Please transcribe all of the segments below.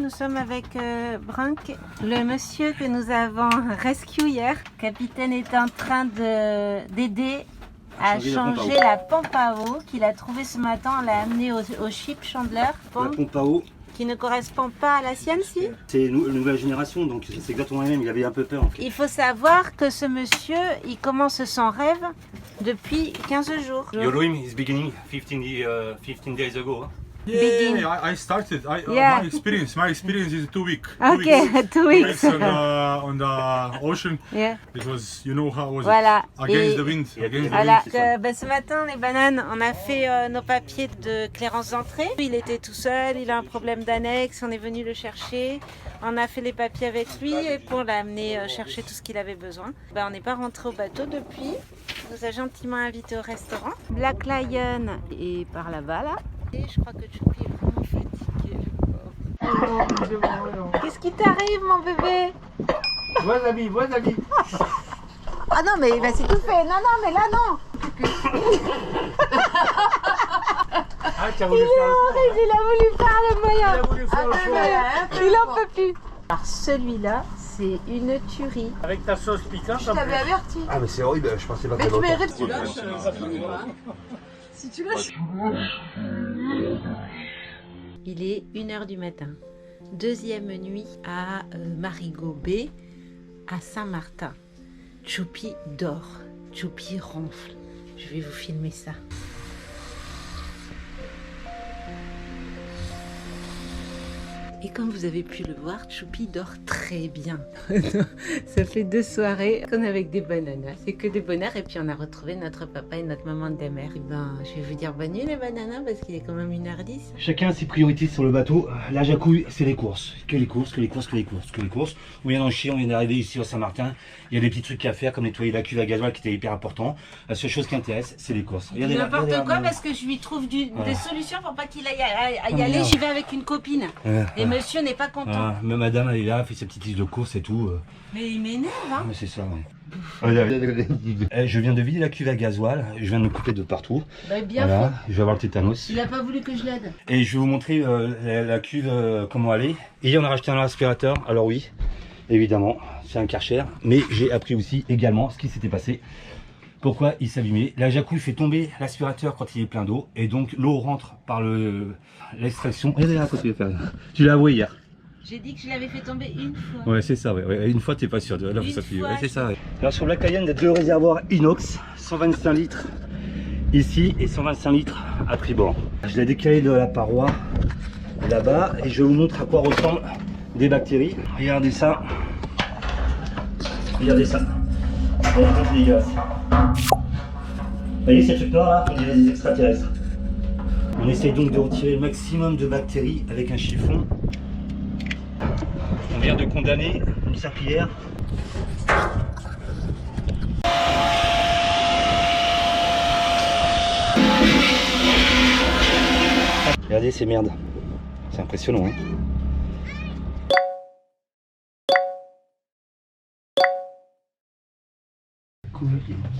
nous sommes avec Brank, le monsieur que nous avons rescue hier. Le capitaine est en train d'aider à changer la pompe à eau qu'il a trouvée ce matin. On l'a amenée au ship Chandler. La pompe à eau qui ne correspond pas à la sienne, si. C'est une nouvelle génération, donc c'est exactement la même. Il avait un peu peur. En fait. Il faut savoir que ce monsieur, il commence son rêve depuis 15 jours. Your dream is beginning 15 days ago. Huh? Yeah, I started. My experience is 2 weeks. Okay, 2 weeks. On the ocean. Yeah. It was, you know how was Voilà. it? Against the wind. Against Voilà. the wind. Ce matin, les bananes, on a fait nos papiers de clairance d'entrée. Il était tout seul, il a un problème d'annexe, on est venu le chercher. On a fait les papiers avec lui et pour l'amener chercher tout ce qu'il avait besoin. On n'est pas rentré au bateau depuis. Il nous a gentiment invités au restaurant. Black Lion est par là-bas, là. Et je crois que Choupi est vraiment fatigué. Qu'est-ce qui t'arrive, mon bébé? Wasabi. Ah non, mais il va s'étouffer. Non, mais là, non. Ah, tu as Il voulu est faire horrible, il a voulu faire le moyen. Il a voulu faire le show. Il en peut plus. Alors celui-là, c'est une tuerie. Avec ta sauce piquante. Je t'avais averti. Ah mais c'est horrible, je pensais pas Mais que tu mérites. Si tu lâches, ça finira. Si tu lâches. Il est 1h du matin. Deuxième nuit à Marigot Bay, à Saint-Martin. Choupi dort. Choupi ronfle. Je vais vous filmer ça. Et comme vous avez pu le voir, Choupi dort très bien. Ça fait 2 soirées qu'on est avec des bananas. C'est que des bonheurs. Et puis on a retrouvé notre papa et notre maman de mer. Et je vais vous dire bonne nuit les bananas parce qu'il est quand même 1h10. Chacun a ses priorités sur le bateau. La jacouille, c'est les courses. Que les courses. On vient d'en chier, on vient d'arriver ici au Saint-Martin. Il y a des petits trucs à faire comme nettoyer la cuve à gasoil qui était hyper important. La seule chose qui intéresse, c'est les courses. N'importe quoi parce que je lui trouve des solutions pour pas qu'il aille y aller. J'y vais avec une copine. Et monsieur n'est pas content. Mais madame, elle est là, elle fait sa petite liste de courses et tout. Mais il m'énerve, hein. Mais c'est ça, ouais. Je viens de vider la cuve à gasoil. Je viens de me couper de partout. Bien voilà, fait. je vais avoir le tétanos. Il a pas voulu que je l'aide. Et je vais vous montrer la cuve, comment elle est. Et on a racheté un aspirateur. Alors oui, évidemment, c'est un Karcher. Mais j'ai appris aussi également ce qui s'était passé. Pourquoi il s'abîmait. La jacouille fait tomber l'aspirateur quand il est plein d'eau. Et donc l'eau rentre par l'extraction. Regardez là, quand tu veux faire. Tu l'as avoué hier. J'ai dit que je l'avais fait tomber une fois. Ouais, c'est ça, ouais. Une fois, t'es pas sûr. Là, Une ça fois, ouais, c'est ça, ouais. Alors, sur Black Lion, il y a 2 réservoirs inox, 125 litres ici et 125 litres à tribord. Je l'ai décalé de la paroi là-bas et je vous montre à quoi ressemblent des bactéries. Regardez ça. Regardez ça. C'est dégueulasse. Vous voyez ces trucs noirs là? On dirait des extraterrestres. On essaye donc de retirer le maximum de bactéries avec un chiffon. On vient de condamner une serpillière. Regardez ces merdes. C'est impressionnant, hein.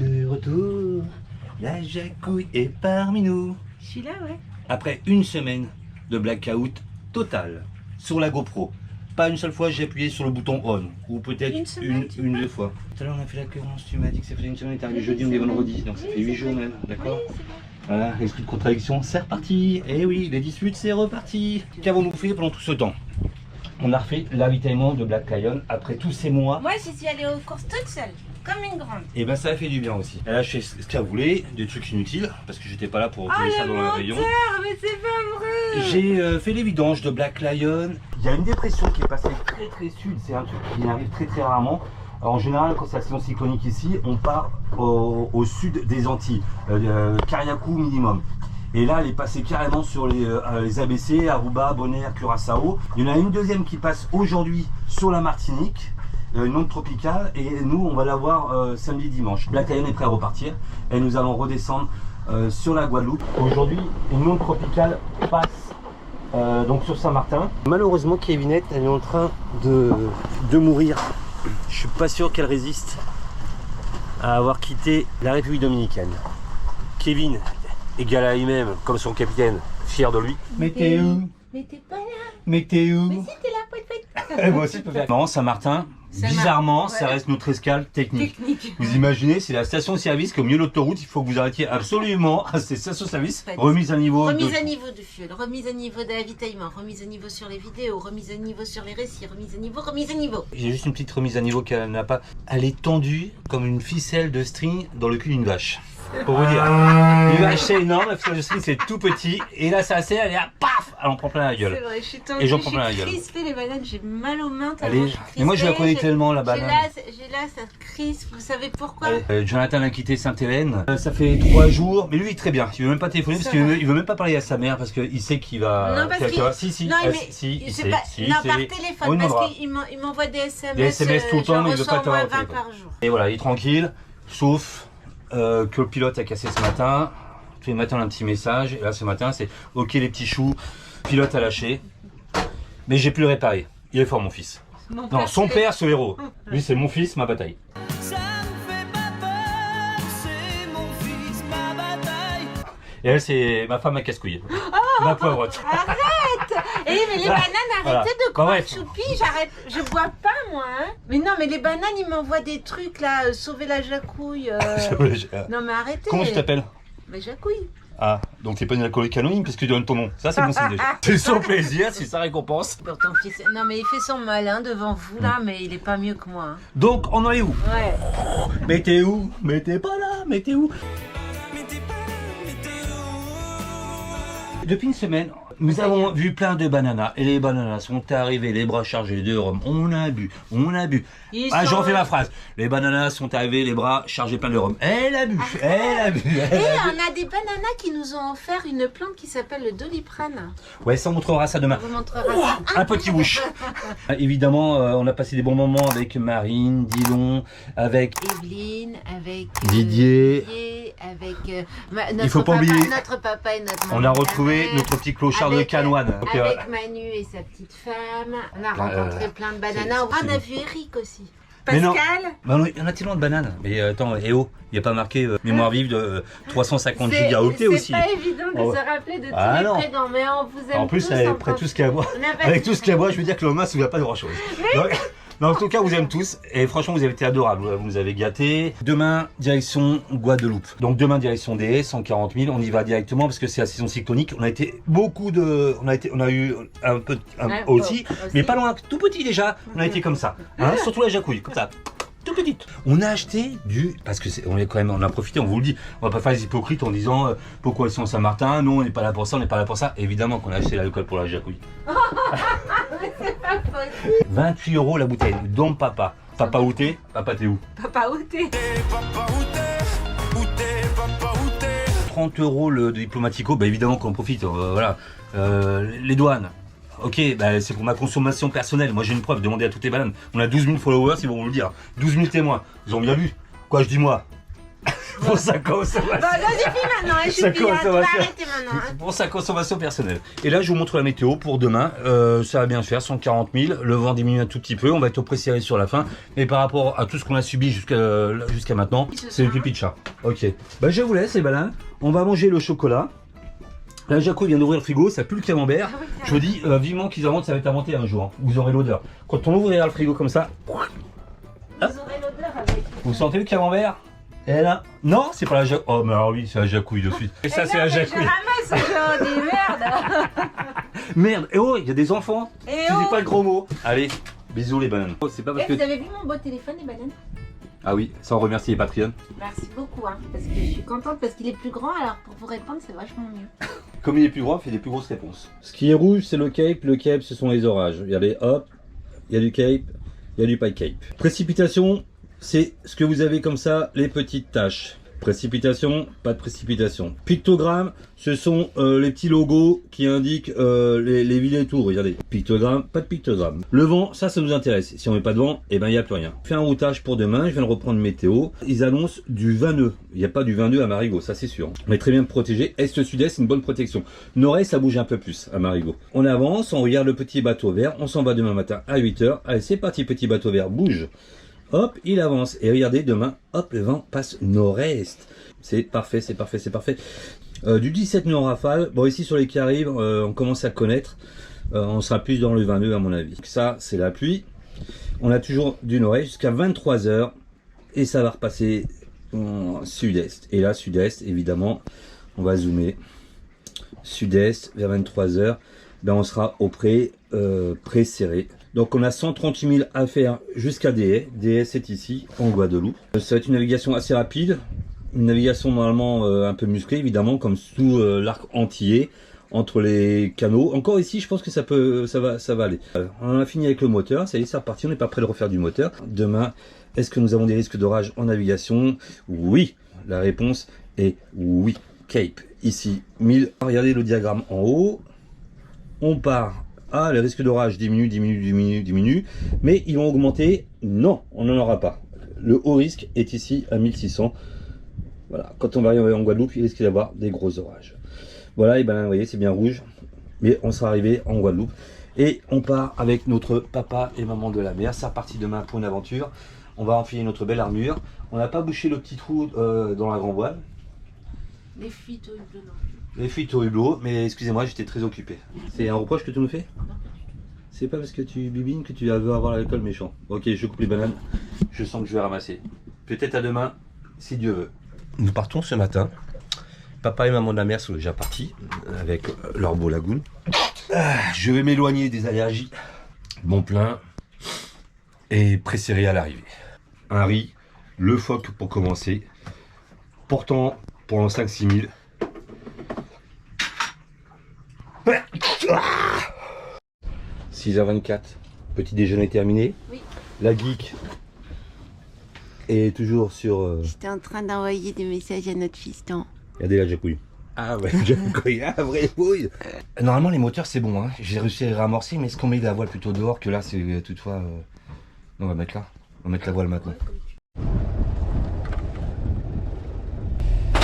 De retour, la jacouille est parmi nous. Je suis là, ouais. Après une semaine de blackout total sur la GoPro. Pas une seule fois j'ai appuyé sur le bouton on, ou peut-être une deux fois. Tout à l'heure on a fait la cohérence, tu m'as dit que ça faisait une semaine, t'es arrivé jeudi, on est vendredi, donc ça fait 8 jours même, d'accord? Voilà, l'esprit de contradiction, c'est reparti. Et oui, les disputes, c'est reparti. Qu'avons-nous fait pendant tout ce temps? On a refait l'avitaillement de Black Lion après tous ces mois. Moi, je suis allée aux courses toute seule, comme une grande. Et ben ça a fait du bien aussi. Elle a acheté ce qu'elle voulait, des trucs inutiles, parce que j'étais pas là pour trouver ça dans le rayon. Mais c'est pas vrai. J'ai fait les vidanges de Black Lion. Il y a une dépression qui est passée très sud, c'est un truc qui arrive très rarement. Alors, en général, quand c'est accident cyclonique ici, on part au sud des Antilles, Cariacou minimum. Et là, elle est passée carrément sur les ABC, Aruba, Bonaire, Curaçao. Il y en a une deuxième qui passe aujourd'hui sur la Martinique, une onde tropicale, et nous, on va la voir samedi, dimanche. Black Lion est prêt à repartir, et nous allons redescendre sur la Guadeloupe. Aujourd'hui, une onde tropicale passe donc sur Saint-Martin. Malheureusement, Kevinette, elle est en train de mourir. Je suis pas sûr qu'elle résiste à avoir quitté la République dominicaine. Kevin, égal à lui-même, comme son capitaine, fier de lui. Mais t'es où? Mais t'es pas là. Mais t'es où? Mais si t'es là. Et moi aussi, je peux faire. Non, Saint-Martin, bizarrement, ça reste notre escale technique. Vous imaginez, c'est la station-service qu'au milieu de l'autoroute, il faut que vous arrêtiez absolument à ces stations-service. Remise à niveau. Remise à niveau du fuel, remise à niveau de l'avitaillement, remise à niveau sur les vidéos, remise à niveau sur les récits, remise à niveau, remise à niveau. J'ai juste une petite remise à niveau qu'elle n'a pas. Elle est tendue comme une ficelle de string dans le cul d'une vache. Pour vous dire. Une vache c'est énorme, la ficelle de string c'est tout petit. Et là ça serre, elle est là, paf, elle en prend plein la gueule. C'est vrai, je suis tendue, et j'en prends plein la gueule. Crispée les bananes, j'ai mal aux mains. Allez. Mais moi je la connais tellement la banane. J'ai là, ça crispe, vous savez pourquoi? Jonathan a quitté Sainte-Hélène. Ça fait 3 jours, mais lui il est très bien. Il veut même pas téléphoner parce qu'il veut même pas parler à sa mère parce qu'il sait qu'il va. Non, parce qu'il... Si, non, mais si, il sait sait. Pas... Si, non, c'est... par téléphone, parce qu'il m'envoie des SMS. Des SMS tout le temps, mais il veut pas t'avoir 20 par jour. Et voilà, il est tranquille, sauf que le pilote a cassé ce matin. Tous les matins, on a un petit message. Et là, ce matin, c'est OK les petits choux, pilote a lâché. Mais j'ai pu le réparer. Il est fort, mon fils. Non, son père, ce héros. Lui, c'est mon fils, ma bataille. Ça me fait pas peur, c'est mon fils, ma bataille. Et elle, c'est ma femme à casse-couille. Ma pauvrette. Arrête. Eh, mais les bananes, arrêtez voilà. de croire choupi, j'arrête. Je bois pas, moi. Hein. Mais non, mais les bananes, ils m'envoient des trucs, là, sauver la jacouille. Non, mais arrêtez. Comment tu t'appelles? Mais jacouille. Ah, donc t'es pas une alcoolique anonyme parce que tu donnes ton nom. Ça, c'est bon signe déjà. C'est son plaisir, c'est sa récompense. Pour ton fils. Non, mais il fait son malin devant vous, là, mais il est pas mieux que moi. Hein. Donc, on en est où? Ouais. Mais t'es où? Mais t'es pas là? Mais t'es où? Depuis une semaine, nous avons vu plein de bananas et les bananas sont arrivés les bras chargés de rhum. On a bu, on a bu. Ah, j'en fais ma phrase. Les bananas sont arrivés les bras chargés plein de rhum. Elle a bu, elle a bu. Et on a des bananas qui nous ont offert une plante qui s'appelle le doliprane. Ouais, ça on montrera ça demain. On vous montrera ça. Un petit bouche. Évidemment, on a passé des bons moments avec Marine, Dillon, avec Evelyne, avec Didier, avec notre papa et notre maman. On a retrouvé notre petit clochard de Canoine. Avec Manu et sa petite femme. On a rencontré plein de bananas. On a vu Eric aussi. Pascal. Mais il y en a tellement de bananes. Mais attends, il n'y a pas marqué mémoire vive de 350 gigaoctets aussi. C'est pas évident de se rappeler de tous les prénoms, mais on vous aime. En plus, tous, avec tout ce qu'il y a à boire, je veux dire que l'homme ne se souvient pas de grand chose. En tout cas, vous aime tous et franchement, vous avez été adorables. Vous nous avez gâtés. Demain, direction Guadeloupe. Donc demain, direction des 140 000. On y va directement parce que c'est la saison cyclonique. On a été on a eu un peu aussi, mais pas loin, tout petit déjà. On a été comme ça, hein, surtout la jacouille, comme ça. Tout petite. On a acheté parce que on a profité, on vous le dit, on va pas faire les hypocrites en disant pourquoi ils sont à Saint-Martin, non on n'est pas là pour ça, on n'est pas là pour ça. Évidemment qu'on a acheté l'alcool pour la jacouille. C'est pas possible. 28 € la bouteille, donc papa. Papa où t'es? Papa t'es où? Papa où t'es? 30 € le diplomatico, bah évidemment qu'on profite, voilà. Les douanes. Ok, bah c'est pour ma consommation personnelle. Moi j'ai une preuve, demandez à toutes les bananes. On a 12 000 followers, ils vont vous le dire. 12 000 témoins. Ils ont bien vu. Quoi, je dis moi? Pour sa consommation. Bon, là j'ai fini maintenant, je suis tu vas arrêter maintenant. Hein. Pour sa consommation personnelle. Et là je vous montre la météo pour demain. Ça va bien se faire, 140 000. Le vent diminue un tout petit peu, on va être au pré-serré sur la fin. Mais par rapport à tout ce qu'on a subi jusqu'à maintenant, c'est le pipi de chat. Ok. Bah je vous laisse les bananes. On va manger le chocolat. Là, Jaco vient d'ouvrir le frigo, ça pue le camembert. Ah oui, je vous dis vivement qu'ils inventent, ça va être inventé un jour. Hein. Vous aurez l'odeur. Quand on ouvrira le frigo comme ça, vous aurez l'odeur avec. Vous sentez le camembert? Et là, non, c'est pas la Jaco. Oh, mais alors oui, c'est la jacouille de suite. Et ça, c'est la jacouille. Je ramasse aujourd'hui, merde. Merde, et oh, il y a des enfants. Tu dis pas le gros mot. Allez, bisous les bananes. C'est pas parce que. Vous avez vu mon beau téléphone, les bananes? Ah oui, sans remercier les Patreon. Merci beaucoup, hein, parce que je suis contente parce qu'il est plus grand, alors pour vous répondre, c'est vachement mieux. Comme il est plus grand, il fait des plus grosses réponses. Ce qui est rouge, c'est le cape, ce sont les orages. Regardez, hop, il y a du cape, il y a du pas cape. Précipitation, c'est ce que vous avez comme ça, les petites taches. Précipitation, pas de précipitation. Pictogramme, ce sont les petits logos qui indiquent les villes et tours. Regardez, pictogramme, pas de pictogramme. Le vent, ça nous intéresse. Si on met pas de vent, eh ben il n'y a plus rien. Fait un routage pour demain, je viens de reprendre météo. Ils annoncent du 20 nœuds. Il n'y a pas du 20 nœuds à Marigot, ça c'est sûr. On est très bien protégé. Est-sud-est, c'est une bonne protection. Nord-est, ça bouge un peu plus à Marigot. On avance, on regarde le petit bateau vert. On s'en va demain matin à 8 h. Allez, c'est parti, petit bateau vert, bouge. Hop, il avance. Et regardez, demain, hop, le vent passe nord-est. C'est parfait, c'est parfait, c'est parfait. Du 17 nœuds en rafale. Bon, ici, sur les Caraïbes, on commence à connaître. on sera plus dans le 22 à mon avis. Ça, c'est la pluie. On a toujours du nord-est jusqu'à 23 h et ça va repasser en sud-est. Et là, sud-est, évidemment, on va zoomer. Sud-est, vers 23 h, ben on sera au pré-serré. Donc on a 138 000 à faire jusqu'à Des. Des, c'est ici, en Guadeloupe. Ça va être une navigation assez rapide. Une navigation normalement un peu musclée, évidemment, comme sous l'arc antillais, entre les canaux. Encore ici, je pense que ça va aller. On en a fini avec le moteur, ça y est, c'est reparti, on n'est pas prêt de refaire du moteur. Demain, est-ce que nous avons des risques d'orage en navigation? Oui, la réponse est oui. Cape, ici, 1000. Regardez le diagramme en haut. On part. Ah, le risque d'orage diminue. Mais ils vont augmenter. Non, on n'en aura pas. Le haut risque est ici à 1600. Voilà, quand on va arriver en Guadeloupe, il risque d'y avoir des gros orages. Voilà, et ben vous voyez, c'est bien rouge. Mais on sera arrivé en Guadeloupe. Et on part avec notre papa et maman de la mer. C'est reparti demain pour une aventure. On va enfiler notre belle armure. On n'a pas bouché le petit trou dans la grand voile. Les fuites au hublot, non. Les fuites au hublot, mais excusez-moi, j'étais très occupé. C'est un reproche que tu nous fais? C'est pas parce que tu bibines que tu veux avoir l'alcool méchant. Ok, je coupe les bananes. Je sens que je vais ramasser. Peut-être à demain, si Dieu veut. Nous partons ce matin. Papa et maman de la mer sont déjà partis avec leur beau lagoon. Je vais m'éloigner des allergies. Bon plein. Et préservé à l'arrivée. Un riz, le phoque pour commencer. Portant pour 5-6 000. 6h24, petit déjeuner terminé. Oui. La geek est toujours sur... J'étais en train d'envoyer des messages à notre fiston. Regardez la jacouille. Ah ouais, jacouille, ah vraie pouille. Normalement les moteurs c'est bon, hein. J'ai réussi à ramorcer, mais est-ce qu'on met la voile plutôt dehors que là c'est toutefois... Non, on va mettre là, on va mettre la voile maintenant.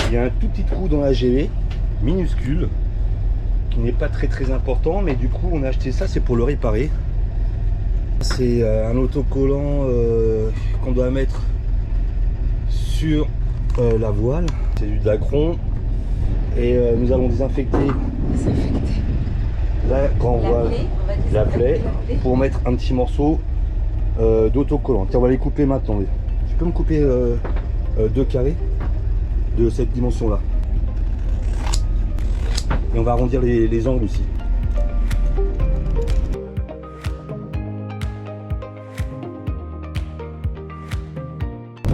Il y a un tout petit trou dans la GV, minuscule, qui n'est pas très important, mais du coup on a acheté ça, c'est pour le réparer. C'est un autocollant qu'on doit mettre sur la voile. C'est du Dacron et nous allons désinfecter la grand voile, la plaie, pour mettre un petit morceau d'autocollant. Tiens, on va les couper maintenant. Tu peux me couper 2 carrés de cette dimension là, et on va arrondir les angles aussi.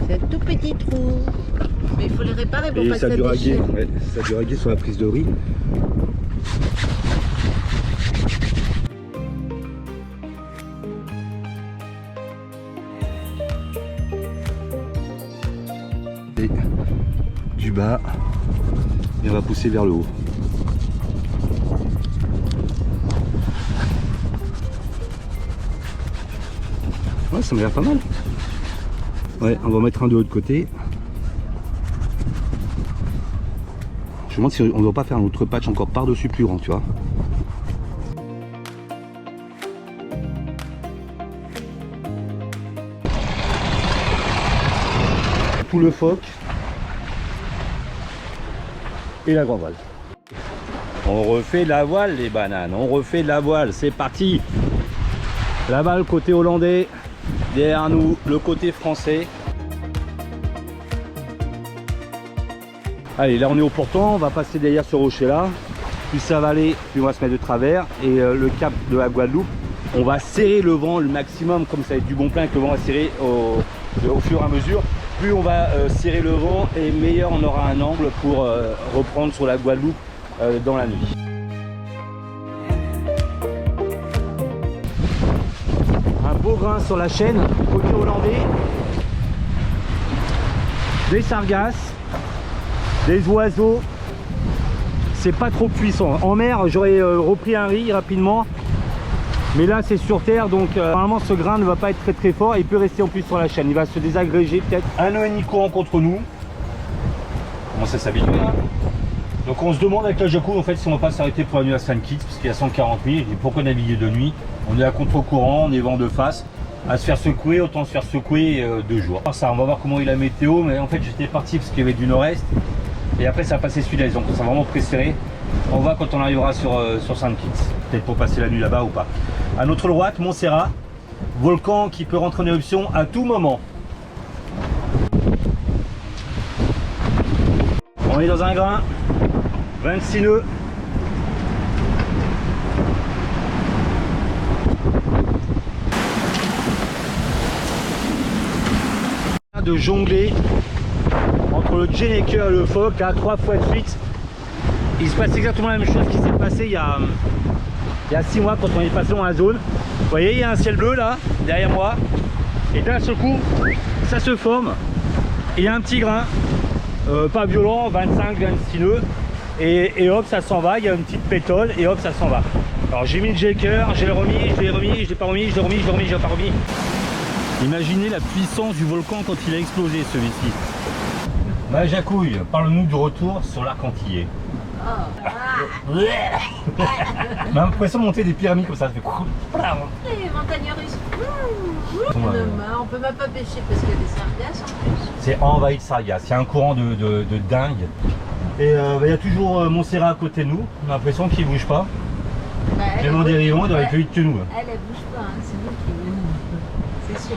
C'est un tout petit trou, mais il faut les réparer pour et pas ça que a dû ça raguer, déchire. ouais, ça a dû raguer sur la prise de riz. Et du bas, et on va pousser vers le haut. Ouais, ça m'a l'air pas mal. Ouais, on va mettre un de l'autre côté. Je me demande si on ne doit pas faire un autre patch encore par-dessus plus grand, tu vois. Tout le phoque et la grande voile. On refait de la voile les bananes, on refait de la voile, c'est parti. Là-bas le côté hollandais, derrière nous le côté français. Allez, là on est au portant, on va passer derrière ce rocher là, plus ça va aller, plus on va se mettre de travers, et le cap de la Guadeloupe, on va serrer le vent le maximum, comme ça va être du bon plein, que le vent va serrer au fur et à mesure. Plus on va serrer le vent et meilleur on aura un angle pour reprendre sur la Guadeloupe dans la nuit. Un beau grain sur la chaîne, côté hollandais, des sargasses, des oiseaux, c'est pas trop puissant. En mer j'aurais repris un riz rapidement, mais là c'est sur terre, donc normalement ce grain ne va pas être très fort et il peut rester en plus sur la chaîne, il va se désagréger peut-être. Un ONI courant contre nous, on commence à s'habituer hein. Donc on se demande avec la Jacou en fait si on va pas s'arrêter pour la nuit à Saint Kitts, parce qu'il y a 140 000, et pourquoi naviguer de nuit? On est à contre-courant, on est vent de face, à se faire secouer, autant se faire secouer 2 jours. Alors ça, on va voir comment est la météo, mais en fait j'étais parti parce qu'il y avait du nord-est, et après ça a passé sud-est, donc ça va vraiment préférer. On voit quand on arrivera sur Saint-Kitts, peut-être pour passer la nuit là-bas ou pas. À notre droite, Montserrat, volcan qui peut rentrer en éruption à tout moment. On est dans un grain, 26 nœuds. De jongler entre le Genneker et le Fock à 3 fois de suite. Il se passe exactement la même chose qui s'est passé il y a 6 mois quand on est passé dans la zone. Vous voyez, il y a un ciel bleu là, derrière moi. Et d'un seul coup, ça se forme. Et il y a un petit grain, pas violent, 25-26 nœuds. Et hop, ça s'en va. Il y a une petite pétole et hop, ça s'en va. Alors j'ai mis le Genneker, je l'ai remis, je l'ai pas remis, je l'ai remis, je l'ai pas remis. Imaginez la puissance du volcan quand il a explosé celui-ci. Bah Jacouille, parle-nous du retour sur l'arc antillais. On a l'impression de monter des pyramides comme ça. Ça fait... Les montagnes russes. On peut même pas pêcher parce qu'il y a des sargasses en plus. C'est envahi de sargasses, il y a un courant de dingue. Et il y a toujours Montserrat à côté de nous, on a l'impression qu'il bouge pas. Bah, même en dérivant, il doit aller plus vite que nous. Elle bouge pas, hein. C'est nous qui... C'est sûr.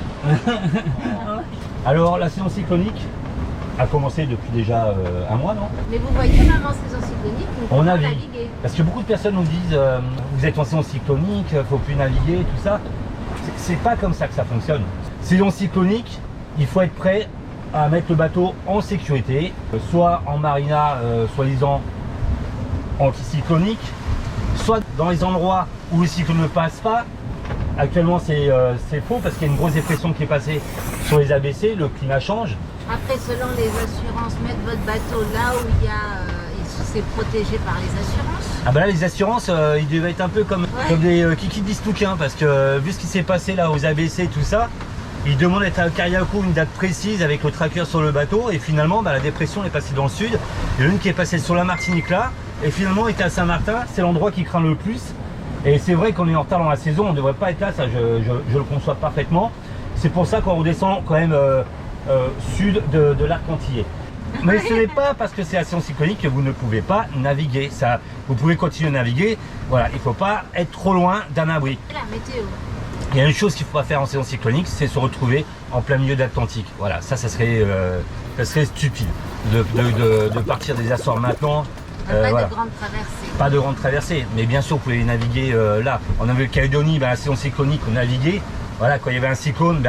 Alors la saison cyclonique a commencé depuis déjà un mois, non? Mais vous voyez, même en saison cyclonique, nous pouvons naviguer. Parce que beaucoup de personnes nous disent vous êtes en saison cyclonique, il ne faut plus naviguer, tout ça. C'est pas comme ça que ça fonctionne. Saison cyclonique, il faut être prêt à mettre le bateau en sécurité, soit en marina soi-disant anticyclonique, soit dans les endroits où le cyclone ne passe pas. Actuellement c'est faux parce qu'il y a une grosse dépression qui est passée sur les ABC, le climat change. Après, selon les assurances, mettre votre bateau là où il y a, c'est protégé par les assurances. Ah bah là les assurances, ils devaient être un peu comme des kikis d'Istouquin parce que vu ce qui s'est passé là aux ABC et tout ça, ils demandent d'être à Cariaco une date précise avec le tracker sur le bateau et finalement bah, la dépression est passée dans le sud. Il y en a une qui est passée sur la Martinique là et finalement était à Saint-Martin, c'est l'endroit qui craint le plus. Et c'est vrai qu'on est en retard dans la saison, on ne devrait pas être là, ça je le conçois parfaitement. C'est pour ça qu'on redescend quand même sud de l'arc antillais. Mais ce n'est pas parce que c'est la saison cyclonique que vous ne pouvez pas naviguer. Ça, vous pouvez continuer à naviguer, voilà, il ne faut pas être trop loin d'un abri. La météo. Il y a une chose qu'il ne faut pas faire en saison cyclonique, c'est se retrouver en plein milieu d'Atlantique. Voilà, ça serait stupide de partir des Açores maintenant. Pas voilà. de grande traversée. Pas de grande traversée, mais bien sûr vous pouvez naviguer là. En Nouvelle-Calédonie, la saison cyclonique, on naviguait. Voilà, quand il y avait un cyclone,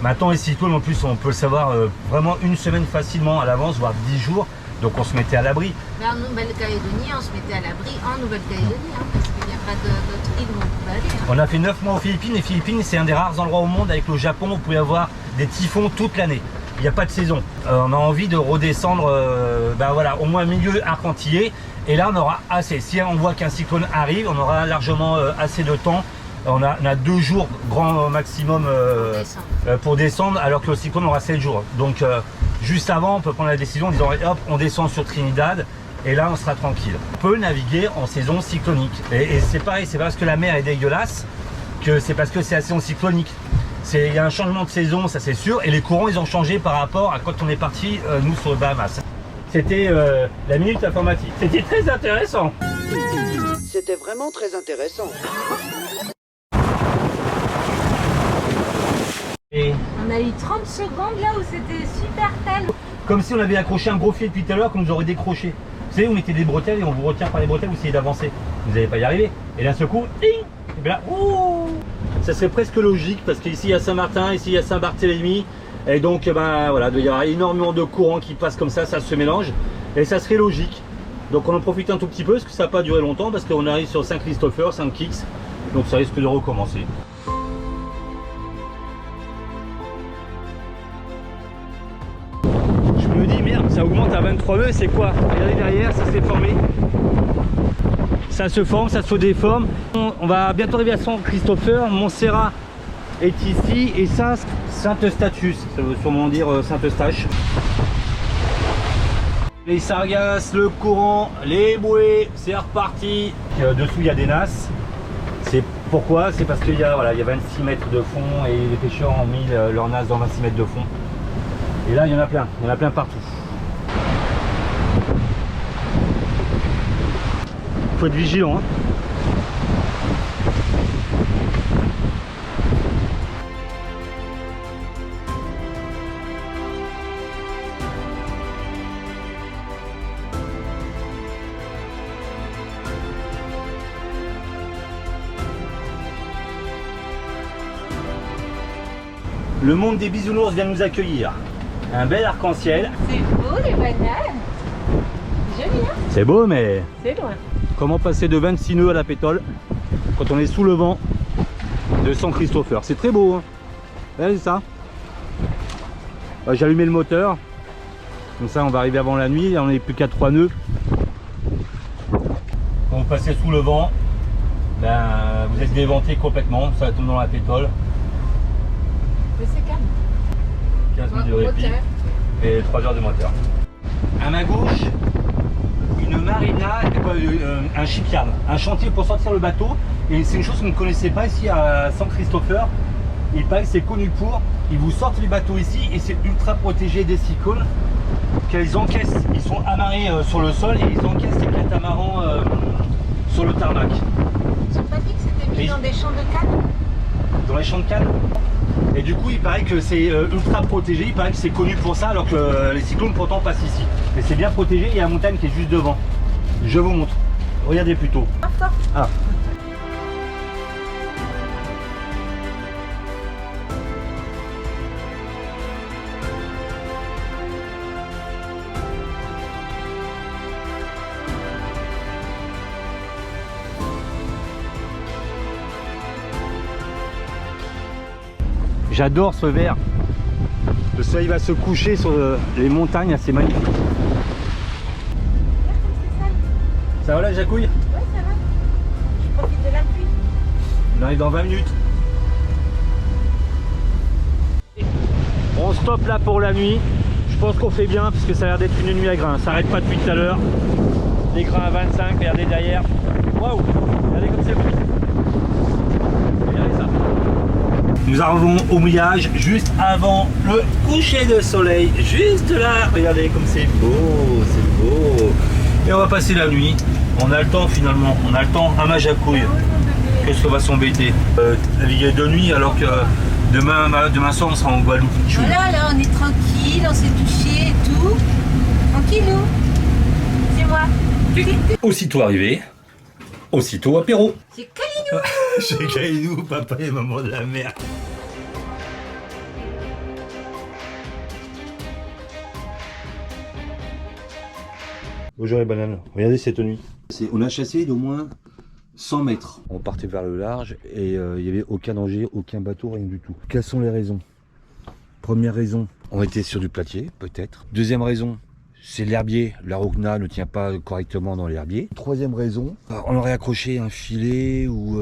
maintenant les cyclones en plus on peut le savoir vraiment une semaine facilement à l'avance, voire 10 jours. Donc on se mettait à l'abri. Mais en Nouvelle-Calédonie, on se mettait à l'abri en Nouvelle-Calédonie, hein, parce qu'il n'y a pas d'autre île où on pouvait aller. Hein. On a fait 9 mois aux Philippines. Les Philippines, c'est un des rares endroits au monde avec le Japon où vous pouvez avoir des typhons toute l'année. Il n'y a pas de saison. On a envie de redescendre voilà, au moins milieu arc antillais. Et là, on aura assez. Si on voit qu'un cyclone arrive, on aura largement assez de temps. On a 2 jours grand maximum pour descendre, alors que le cyclone aura 7 jours. Donc juste avant, on peut prendre la décision en disant hop, on descend sur Trinidad et là on sera tranquille. On peut naviguer en saison cyclonique. Et c'est pareil, c'est pas parce que la mer est dégueulasse que c'est parce que c'est la saison cyclonique. Il y a un changement de saison, ça c'est sûr, et les courants ils ont changé par rapport à quand on est parti nous sur le Bahamas. C'était la minute informatique. C'était très intéressant. C'était vraiment très intéressant. Et On a eu 30 secondes là où c'était super calme. comme si on avait accroché un gros fil depuis tout à l'heure qu'on nous aurait décroché. Vous savez, vous mettez des bretelles et on vous retient par les bretelles, vous essayez d'avancer. Vous n'allez pas y arriver. Et d'un seul coup, ding, et bien là, ouh, ça serait presque logique parce qu'ici il y a Saint-Martin, ici il y a Saint-Barthélemy. Et donc voilà, il y aura énormément de courants qui passent comme ça se mélange. Et ça serait logique. Donc on en profite un tout petit peu parce que ça n'a pas duré longtemps parce qu'on arrive sur Saint-Christopher, Saint-Kitts. Donc ça risque de recommencer. Je me dis merde, ça augmente à 23 nœuds, c'est quoi? Regardez derrière, ça s'est formé. Ça se forme, ça se déforme. On va bientôt arriver à Saint-Christopher. Montserrat est ici et ça, Saint-Eustachius, ça veut sûrement dire Saint-Eustache. Les sargasses, le courant, les bouées, c'est reparti. Dessous il y a des nasses. C'est pourquoi? C'est parce qu'il y a 26 mètres de fond et les pêcheurs ont mis leurs nasses dans 26 mètres de fond. Et là il y en a plein partout. Faut être vigilant. Hein. Le monde des bisounours vient nous accueillir. Un bel arc-en-ciel. C'est beau les bananes. Joli hein. C'est beau mais... C'est loin. Comment passer de 26 nœuds à la pétole quand on est sous le vent de San Christopher. C'est très beau. Hein. Regardez ça. J'ai allumé le moteur. Comme ça on va arriver avant la nuit. On n'est plus qu'à 3 nœuds. Quand vous passez sous le vent, ben, vous êtes déventé complètement. Ça tombe dans la pétole. Mais c'est calme. 15 minutes de répit et 3 heures de moteur. À ma gauche, une marina, un shipyard, un chantier pour sortir le bateau. Et c'est une chose qu'on ne connaissait pas ici à San Christopher. Il paraît que c'est connu pour. Ils vous sortent les bateaux ici et c'est ultra protégé des cyclones. Qu'ils encaissent, ils sont amarrés sur le sol et ils encaissent les catamarans sur le tarmac. Ils n'ont pas dit que c'était mis dans des champs de canne? Dans les champs de canne. Et du coup il paraît que c'est ultra protégé, il paraît que c'est connu pour ça alors que les cyclones pourtant passent ici. Mais c'est bien protégé, il y a la montagne qui est juste devant. Je vous montre. Regardez plutôt. Ah. J'adore ce vert. Le soleil va se coucher sur les montagnes, c'est magnifique. Ça va là, Jacouille? Ouais, ça va. Je profite de la pluie. On arrive dans 20 minutes. On stoppe là pour la nuit. Je pense qu'on fait bien parce que ça a l'air d'être une nuit à grains. Ça n'arrête pas depuis tout à l'heure. Les grains à 25, regardez derrière. Waouh! Regardez comme c'est beau. Regardez ça. Nous arrivons au mouillage juste avant le coucher de soleil. Juste là. Regardez comme c'est beau, c'est beau. Et on va passer la nuit. On a le temps finalement. On a le temps à ma Jacouille. Qu'est-ce qu'on va s'embêter naviguer de nuit alors que demain soir on sera en Guadeloupe. Voilà, là on est tranquille, on s'est touché et tout. Tranquillou. C'est moi. Aussitôt arrivé, aussitôt apéro. C'est Calinou. C'est Calinou, papa et maman de la mer. Bonjour les bananes, regardez cette nuit. On a chassé d'au moins 100 mètres. On partait vers le large et il n'y avait aucun danger, aucun bateau, rien du tout. Quelles sont les raisons? Première raison, on était sur du platier, peut-être. Deuxième raison, c'est l'herbier. La Rocna ne tient pas correctement dans l'herbier. Troisième raison, on aurait accroché un filet ou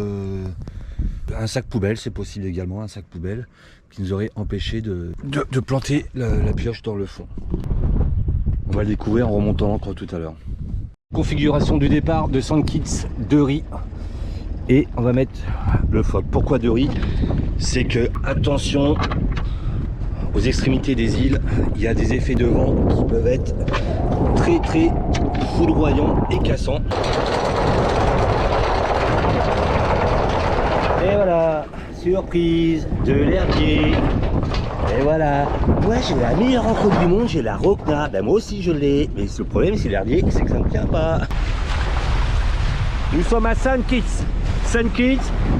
un sac poubelle, c'est possible également, un sac poubelle qui nous aurait empêché de planter la pioche dans le fond. On va le découvrir en remontant l'encre tout à l'heure. Configuration du départ de St. Kitts, 2 riz. Et on va mettre le phoque. Pourquoi 2 riz? C'est que, attention, aux extrémités des îles, il y a des effets de vent qui peuvent être très très foudroyants et cassants. Et voilà, surprise de l'herbier. Et voilà, moi j'ai la meilleure encre du monde, j'ai la Rocna. Ben moi aussi je l'ai, mais le problème c'est l'herbier, c'est que ça ne tient pas. Nous sommes à St. Kitts,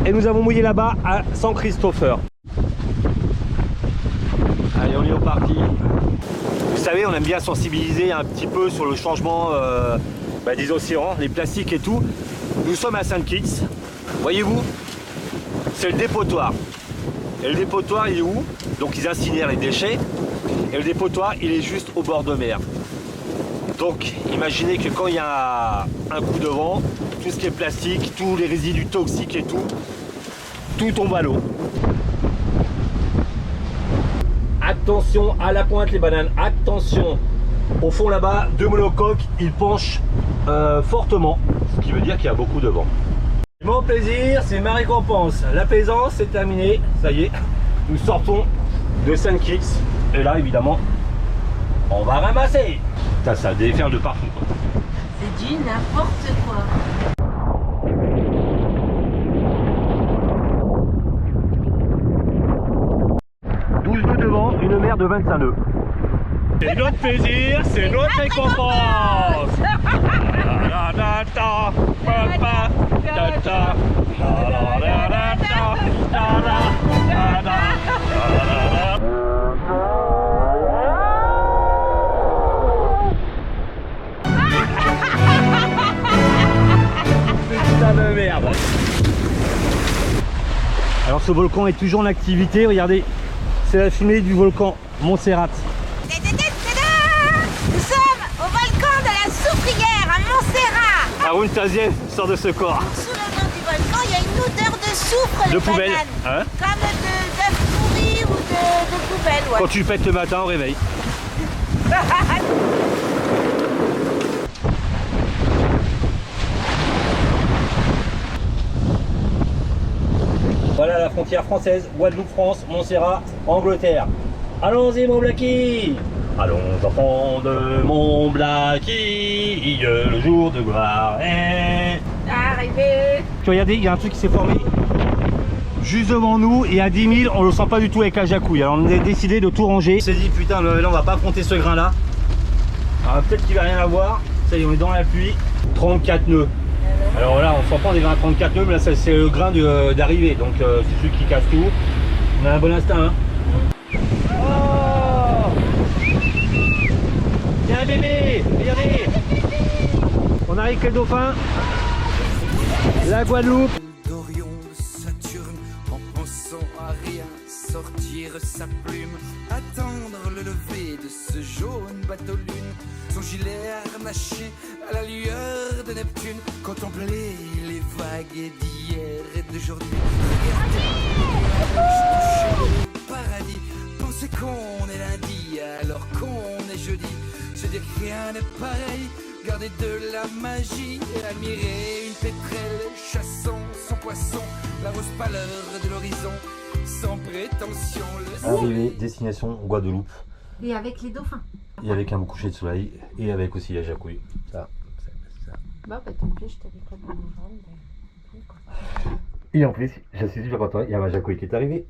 et nous avons mouillé là-bas à San Christopher. Allez, on est au parti. Vous savez, on aime bien sensibiliser un petit peu sur le changement des océans, les plastiques et tout. Nous sommes à St. Kitts, voyez-vous, c'est le dépotoir. Et le dépotoir il est où? Donc ils incinèrent les déchets. Et le dépotoir il est juste au bord de mer. Donc imaginez que quand il y a un coup de vent, tout ce qui est plastique, tous les résidus toxiques et tout tombe à l'eau. Attention à la pointe les bananes, attention. Au fond là-bas, 2 monocoques, ils penchent fortement, ce qui veut dire qu'il y a beaucoup de vent. Mon plaisir, c'est ma récompense. La plaisance, c'est terminé. Ça y est, nous sortons de St. Kitts. Et là, évidemment, on va ramasser. Ça déferle de partout. C'est du n'importe quoi. une mer de 25 nœuds. C'est notre plaisir, c'est notre récompense. Putain de merde. Alors ce volcan est toujours en activité, regardez, c'est la fumée du volcan Montserrat. Nous sommes au volcan de la Soufrière à Montserrat. Haroun Taziev sort de ce corps. Sous le nom du volcan, il y a une odeur de soufre De poubelle, banane. hein? Comme d'œufs pourris ou de poubelle, ouais. Quand tu le pètes le matin au réveil. Voilà la frontière française, Guadeloupe-France, Montserrat, Angleterre. Allons-y mon Blacky. Allons enfants de mon Blacky, le jour de gloire est Arrivé. regardez, il y a un truc qui s'est formé juste devant nous et à 10 000 on le sent pas du tout avec la jacouille. Alors on a décidé de tout ranger. On s'est dit putain là on va pas affronter ce grain là. Alors peut-être qu'il va rien avoir. Ça y est, on est dans la pluie. 34 nœuds. Alors là on s'entend des grains à 34 nœuds mais là c'est le grain d'arrivée. Donc c'est celui qui casse tout. On a un bon instinct hein. Oh, il y a un bébé, regardez. On arrive quel dauphin? La Guadeloupe. D'Orion, de Saturne, en pensant à rien, sortir sa plume, attendre le lever de ce jaune bateau lune, son gilet harnaché à la lueur de Neptune, contempler les vagues d'hier et d'aujourd'hui, regarder le paradis, penser qu'on est lundi alors qu'on est jeudi, se dire que rien n'est pareil. Garder de la magie et admirer une pétrelle chassant son poisson, la rose pâleur de l'horizon, sans prétention le Arrivée, destination Guadeloupe. Et avec les dauphins. Et avec un beau coucher de soleil et avec aussi la jacouille. Ça. Bah, tant pis, je t'avais pas dans mon jambe. Et en plus, je suis super content, il y a ma jacouille qui est arrivée.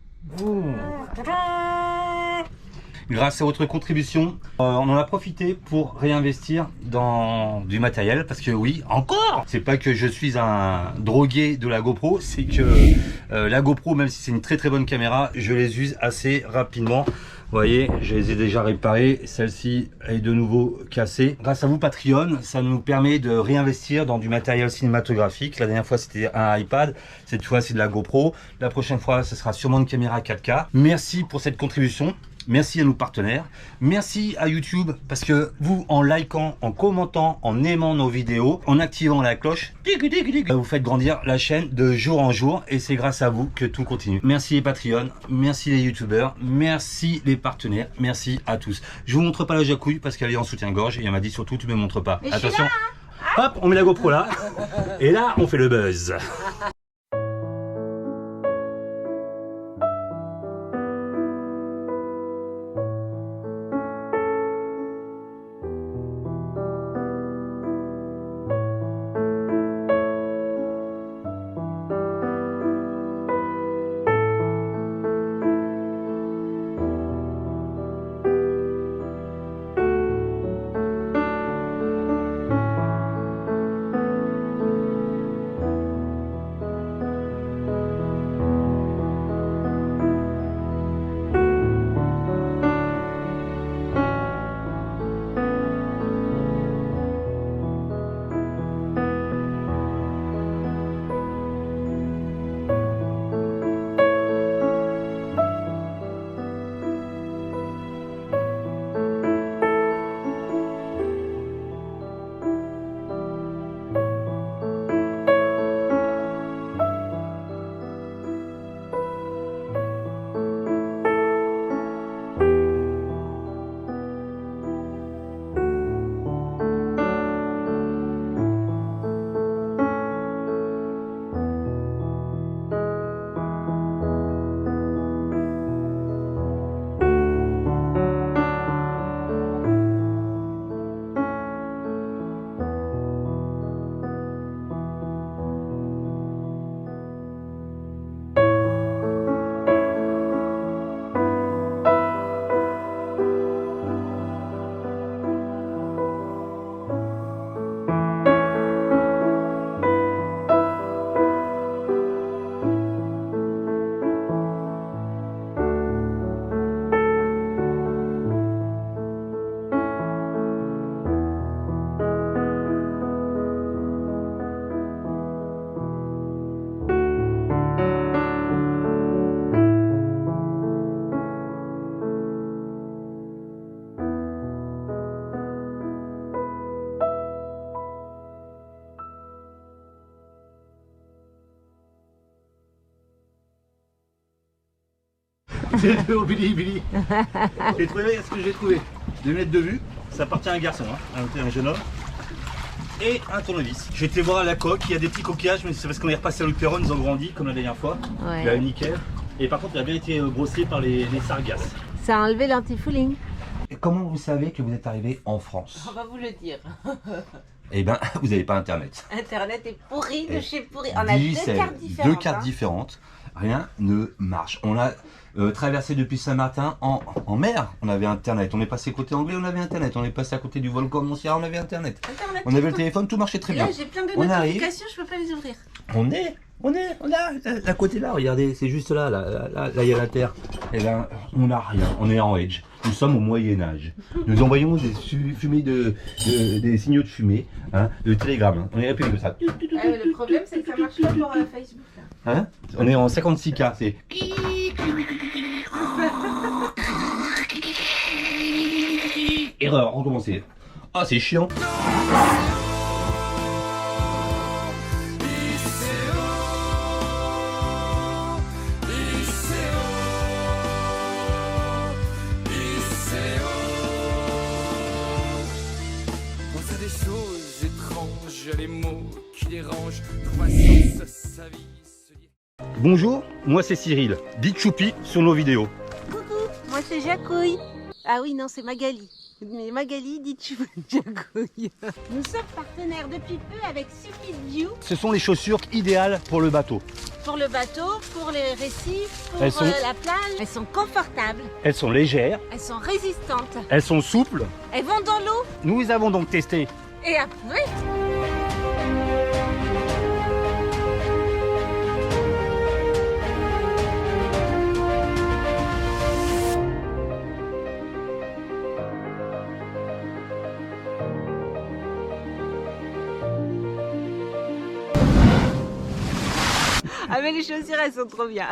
Grâce à votre contribution, on en a profité pour réinvestir dans du matériel parce que oui, encore, c'est pas que je suis un drogué de la GoPro, c'est que la GoPro, même si c'est une très très bonne caméra, je les use assez rapidement. Vous voyez, je les ai déjà réparées, celle-ci est de nouveau cassée. Grâce à vous Patreon, ça nous permet de réinvestir dans du matériel cinématographique. La dernière fois c'était un iPad, cette fois c'est de la GoPro. La prochaine fois ce sera sûrement une caméra 4K. Merci pour cette contribution. Merci à nos partenaires, merci à YouTube parce que vous, en likant, en commentant, en aimant nos vidéos, en activant la cloche, vous faites grandir la chaîne de jour en jour et c'est grâce à vous que tout continue. Merci les Patreons, merci les YouTubeurs, merci les partenaires, merci à tous. Je vous montre pas la jacouille parce qu'elle est en soutien-gorge et elle m'a dit surtout tu me montres pas. Mais attention, hop, on met la GoPro là et là on fait le buzz. C'est au Billy. J'ai trouvé ce que j'ai trouvé. 2 mètres de vue, ça appartient à un garçon, hein, un jeune homme. Et un tournevis. J'ai été voir la coque, il y a des petits coquillages, mais c'est parce qu'on est repassé à l'Octéron, ils ont grandi comme la dernière fois. Ouais. Il a nickel. Et par contre, il a bien été brossé par les sargasses. Ça a enlevé l'antifouling. Et comment vous savez que vous êtes arrivé en France? On va vous le dire. Eh bien, vous n'avez pas internet. Internet est pourri de Et chez pourri. On a Digicel, 2 cartes différentes. 2 cartes hein. différentes. Rien ne marche. On a traversé depuis Saint-Martin en mer. On avait internet. On est passé côté anglais, on avait internet. On est passé à côté du volcan de Montserrat, on avait internet. Internet, On avait le téléphone, tout marchait très Et là, bien. j'ai plein de On arrive. notifications, je peux pas les ouvrir. On est, la côté là, regardez, c'est juste là, là, il y a la terre. Et là, on n'a rien, on est en edge. Nous sommes au Moyen-Âge. Nous envoyons des fumées des signaux de fumée, hein, de télégramme. Hein. On est plus que ça. Le problème, c'est que ça marche pas pour Facebook. Là. Hein, on est en 56K, c'est. Erreur, recommencer. Ah, c'est chiant. Pense à des choses étranges, les mots qui dérangent, croissance, sa vie. Bonjour, moi c'est Cyril. Dites choupi sur nos vidéos. Coucou, moi c'est Jacouille. Ah oui, non, c'est Magali. Mais Magali dit Jacouille. Nous sommes partenaires depuis peu avec Supidiu Ce sont les chaussures idéales pour le bateau. pour le bateau, pour les récifs, pour Elles sont- la plage. Elles sont confortables, Elles sont légères, elles sont résistantes, elles sont souples. elles vont dans l'eau Nous avons donc testé. et après. Ah mais les chaussures elles sont trop bien.